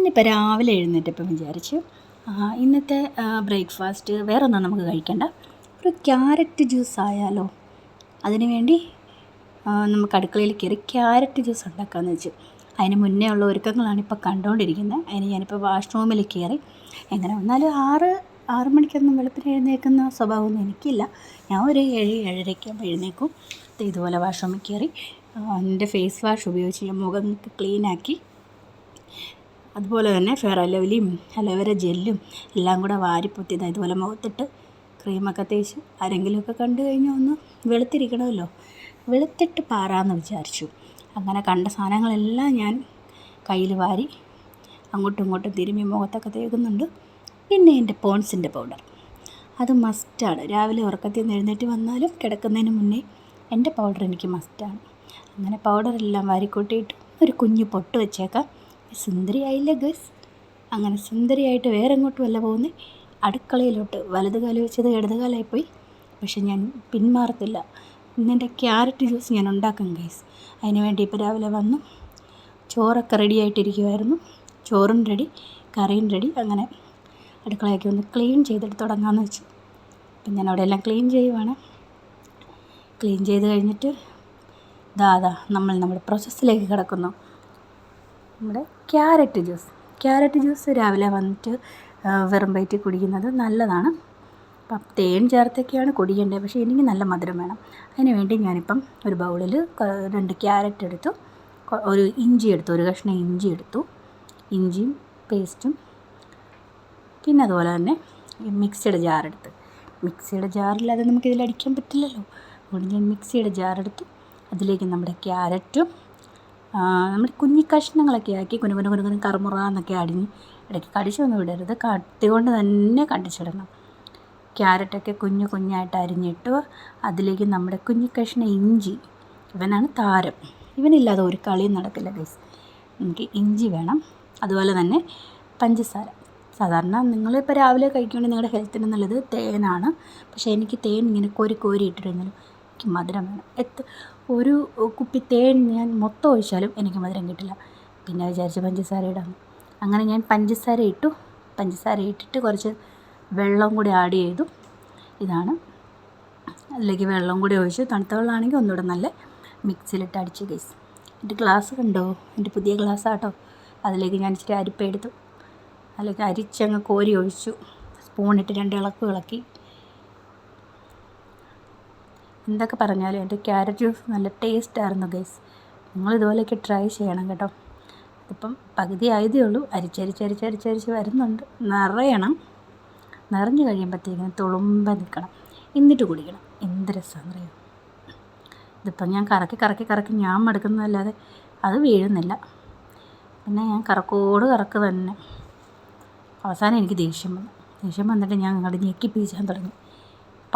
ഇന്നിപ്പോൾ രാവിലെ എഴുന്നേറ്റപ്പം വിചാരിച്ചു ഇന്നത്തെ ബ്രേക്ക്ഫാസ്റ്റ് വേറെ ഒന്നും നമുക്ക് കഴിക്കണ്ട, ഒരു ക്യാരറ്റ് ജ്യൂസ് ആയാലോ. അതിനുവേണ്ടി നമുക്ക് അടുക്കളയിൽ കയറി ക്യാരറ്റ് ജ്യൂസ് ഉണ്ടാക്കാമെന്ന് വെച്ചു. അതിന് മുന്നേ ഉള്ള ഒരുക്കങ്ങളാണ് ഇപ്പോൾ കണ്ടുകൊണ്ടിരിക്കുന്നത്. അതിന് ഞാനിപ്പോൾ വാഷ്റൂമിൽ കയറി. എങ്ങനെ വന്നാലും ആറ് മണിക്കൊന്നും വെളുപ്പിന് എഴുന്നേൽക്കുന്ന സ്വഭാവമൊന്നും എനിക്കില്ല. ഞാൻ ഒരു 7-7:30 എഴുന്നേൽക്കും. ഇതുപോലെ വാഷ്റൂമിൽ കയറി എൻ്റെ ഫേസ് വാഷ് ഉപയോഗിച്ച് ഞാൻ മുഖം ക്ലീനാക്കി, അതുപോലെ തന്നെ ഫെയർ ആൻഡ് ലവ്ലിയും അലോവേര ജെല്ലും എല്ലാം കൂടെ വാരിപ്പൊത്തി ഇതുപോലെ മുഖത്തിട്ട് ക്രീമൊക്കെ തേച്ച് ആരെങ്കിലുമൊക്കെ കണ്ടു കഴിഞ്ഞാൽ ഒന്ന് വെളുത്തിരിക്കണമല്ലോ, വെളുത്തിട്ട് പാറാമെന്ന് വിചാരിച്ചു. അങ്ങനെ കണ്ട സാധനങ്ങളെല്ലാം ഞാൻ കയ്യിൽ വാരി അങ്ങോട്ടും ഇങ്ങോട്ടും തിരുമ്മി മുഖത്തൊക്കെ തേക്കുന്നുണ്ട്. പിന്നെ എൻ്റെ പോൺസിൻ്റെ പൗഡർ, അത് മസ്റ്റാണ്. രാവിലെ ഉറക്കത്തിൽ നിന്ന് എഴുന്നേറ്റ് വന്നാലും കിടക്കുന്നതിന് മുന്നേ എൻ്റെ പൗഡർ എനിക്ക് മസ്റ്റാണ്. അങ്ങനെ പൗഡറെല്ലാം വാരിക്കൂട്ടിയിട്ട് ഒരു കുഞ്ഞു പൊട്ട് വെച്ചേക്കാം. സുന്ദരിയായില്ലേ ഗൈസ്? അങ്ങനെ സുന്ദരിയായിട്ട് വേറെ എങ്ങോട്ടും അല്ല പോകുന്നത്, അടുക്കളയിലോട്ട്. വലത് കാല് വെച്ചത് ഇടത് കാലായിപ്പോയി, പക്ഷെ ഞാൻ പിന്മാറത്തില്ല. ഇന്നെൻ്റെ ക്യാരറ്റ് ജ്യൂസ് ഞാൻ ഉണ്ടാക്കും ഗൈസ്. അതിന് വേണ്ടി ഇപ്പോൾ രാവിലെ വന്നു. ചോറൊക്കെ റെഡി ആയിട്ടിരിക്കുമായിരുന്നു. ചോറും റെഡി, കറിയും റെഡി. അങ്ങനെ അടുക്കളയൊക്കെ ഒന്ന് ക്ലീൻ ചെയ്തിട്ട് തുടങ്ങാമെന്ന് വെച്ചു. അപ്പം ഞാൻ അവിടെ എല്ലാം ക്ലീൻ ചെയ്യുവാണ്. ക്ലീൻ ചെയ്ത് കഴിഞ്ഞിട്ട് നമ്മുടെ പ്രോസസ്സിലേക്ക് കിടക്കുന്നു. നമ്മുടെ ക്യാരറ്റ് ജ്യൂസ് രാവിലെ വന്നിട്ട് വെറും വയറ്റിൽ കുടിക്കുന്നത് നല്ലതാണ്. അപ്പം തേൻ ചേർത്തൊക്കെയാണ് കുടിക്കേണ്ടത്, പക്ഷേ എനിക്ക് നല്ല മധുരം വേണം. അതിന് വേണ്ടി ഞാനിപ്പം ഒരു ബൗളിൽ 2 ക്യാരറ്റ് എടുത്തു, ഒരു ഇഞ്ചി എടുത്തു, ഒരു കഷ്ണം ഇഞ്ചി എടുത്തു, ഇഞ്ചിയും പേസ്റ്റും. പിന്നെ അതുപോലെ തന്നെ ഈ മിക്സിയുടെ ജാറെടുത്ത്, മിക്സിയുടെ ജാറില്ലാതെ നമുക്കിതിൽ അടിക്കാൻ പറ്റില്ലല്ലോ. അതുകൊണ്ട് ഞാൻ മിക്സിയുടെ ജാറെടുത്തു. അതിലേക്ക് നമ്മുടെ ക്യാരറ്റും നമ്മുടെ കുഞ്ഞി കഷ്ണങ്ങളൊക്കെ ആക്കി കുനുകുന കറുമുറാന്നൊക്കെ അടിഞ്ഞ്, ഇടയ്ക്ക് കടിച്ചൊന്നും വിടരുത്, കത്തി കൊണ്ട് തന്നെ കടിച്ചിടണം. ക്യാരറ്റൊക്കെ കുഞ്ഞായിട്ട് അരിഞ്ഞിട്ട് അതിലേക്ക് നമ്മുടെ കുഞ്ഞി കഷ്ണം ഇഞ്ചി, ഇവനാണ് താരം, ഇവനില്ലാതെ ഒരു കളിയും നടക്കില്ല ഗൈസ്. എനിക്ക് ഇഞ്ചി വേണം. അതുപോലെ തന്നെ പഞ്ചസാര. സാധാരണ നിങ്ങളിപ്പോൾ രാവിലെ കഴിക്കുകയാണെങ്കിൽ നിങ്ങളുടെ ഹെൽത്തിന് നല്ലത് തേനാണ്, പക്ഷേ എനിക്ക് തേൻ ഇങ്ങനെ കോരി ഇട്ടിരുന്നാലും എനിക്ക് മധുരം വേണം. ഒരു കുപ്പി തേൻ ഞാൻ മൊത്തം ഒഴിച്ചാലും എനിക്ക് മധുരം കിട്ടില്ല. പിന്നെ വിചാരിച്ച് പഞ്ചസാര ഇടാം. അങ്ങനെ ഞാൻ പഞ്ചസാര ഇട്ടിട്ട് കുറച്ച് വെള്ളം കൂടി ആഡ് ചെയ്തു. ഇതാണ്, അതിലേക്ക് വെള്ളം കൂടി ഒഴിച്ച്, തണുത്ത വെള്ളമാണെങ്കിൽ ഒന്നുകൂടെ നല്ല മിക്സിയിലിട്ട് അടിച്ച് ഗൈസ്. എൻ്റെ ഗ്ലാസ് കണ്ടോ? എൻ്റെ പുതിയ ഗ്ലാസ്സാട്ടോ. അതിലേക്ക് ഞാൻ ഇച്ചിരി അരിപ്പ എടുത്തു, അതിലേക്ക് അരിച്ചങ്ങ് കോരി ഒഴിച്ചു. സ്പൂണിട്ട് 2 ഇളക്കി. എന്തൊക്കെ പറഞ്ഞാലും എൻ്റെ ക്യാരറ്റ് ജ്യൂസ് നല്ല ടേസ്റ്റായിരുന്നു ഗൈസ്. നിങ്ങളിതുപോലെയൊക്കെ ട്രൈ ചെയ്യണം കേട്ടോ. ഇതിപ്പം പകുതി ആയതേ ഉള്ളൂ, അരിച്ചരിച്ച് വരുന്നുണ്ട്. നിറഞ്ഞു കഴിയുമ്പോഴത്തേക്കിനും തുളുമ്പ നിൽക്കണം, എന്നിട്ട് കുടിക്കണം. എന്ത് രസമാണ്! ഇതിപ്പം ഞാൻ കറക്കി ഞാൻ മടുക്കുന്നതല്ലാതെ അത് വീഴുന്നില്ല. പിന്നെ ഞാൻ കറക്ക് തന്നെ. അവസാനം എനിക്ക് ദേഷ്യം വന്നിട്ട് ഞാൻ അങ്ങോട്ട് ഞെക്കി പീച്ചാൻ തുടങ്ങി.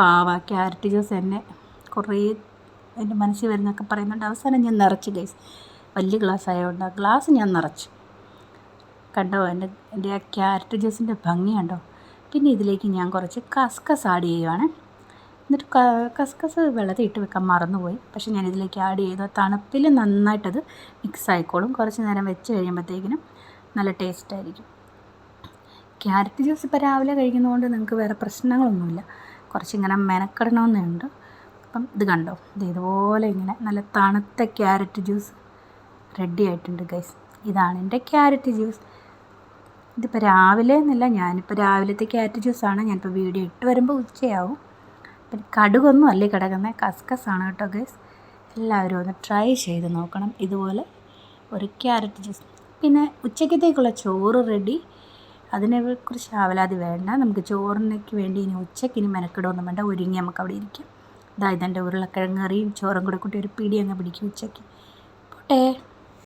പാവ ക്യാരറ്റ് ജ്യൂസ് എന്നെ കുറേ എൻ്റെ മനസ്സിൽ വരുന്നൊക്കെ പറയുന്നുണ്ട്. അവസാനം ഞാൻ നിറച്ച് ഗൈസ്. വലിയ ഗ്ലാസ് ആയതുകൊണ്ട് ആ ഗ്ലാസ് ഞാൻ നിറച്ചു. കണ്ടോ എൻ്റെ ആ ക്യാരറ്റ് ജ്യൂസിൻ്റെ ഭംഗി കണ്ടോ? പിന്നെ ഇതിലേക്ക് ഞാൻ കുറച്ച് കസ്കസ് ആഡ് ചെയ്യുവാണ്. എന്നിട്ട് കസ്കസ് വെള്ളത്തിൽ ഇട്ട് വെക്കാൻ മറന്നുപോയി, പക്ഷേ ഞാൻ ഇതിലേക്ക് ആഡ് ചെയ്തു. തണുപ്പിൽ നന്നായിട്ടത് മിക്സ് ആയിക്കോളും. കുറച്ച് നേരം വെച്ച് കഴിയുമ്പോഴത്തേക്കിനും നല്ല ടേസ്റ്റായിരിക്കും. ക്യാരറ്റ് ജ്യൂസ് ഇപ്പോൾ രാവിലെ കഴിക്കുന്നതുകൊണ്ട് നിങ്ങൾക്ക് വേറെ പ്രശ്നങ്ങളൊന്നുമില്ല. കുറച്ചിങ്ങനെ മെനക്കെടണമെന്നുണ്ട്. അപ്പം ഇത് കണ്ടോ, ഇതുപോലെ ഇങ്ങനെ നല്ല തണുത്ത ക്യാരറ്റ് ജ്യൂസ് റെഡി ആയിട്ടുണ്ട് ഗൈസ്. ഇതാണ് എൻ്റെ ക്യാരറ്റ് ജ്യൂസ്. ഇതിപ്പോൾ രാവിലെ എന്നല്ല, ഞാനിപ്പോൾ രാവിലത്തെ ക്യാരറ്റ് ജ്യൂസാണ്. ഞാനിപ്പോൾ വീഡിയോ ഇട്ട് വരുമ്പോൾ ഉച്ചയാവും. പിന്നെ കടുകൊന്നും അല്ലേ കിടക്കുന്നത്, കസ്കസാണ് കേട്ടോ ഗൈസ്. എല്ലാവരും ഒന്ന് ട്രൈ ചെയ്ത് നോക്കണം ഇതുപോലെ ഒരു ക്യാരറ്റ് ജ്യൂസ്. പിന്നെ ഉച്ചക്കത്തേക്കുള്ള ചോറ് റെഡി. അതിനെക്കുറിച്ച് ആവലാതി വേണ്ട. നമുക്ക് ചോറിനൊക്കെ വേണ്ടി ഇനി ഉച്ചയ്ക്കിനി മെനക്കെടൊന്നും വേണ്ട, ഒരുങ്ങി നമുക്ക് അവിടെ ഇരിക്കാം. ഇതെൻ്റെ ഉരുളക്കിഴങ്ങ് കറിയും ചോറും കൂടെ കൂട്ടി ഒരു പിടി അങ്ങ് പിടിക്കും ഉച്ചയ്ക്ക്. പോട്ടെ.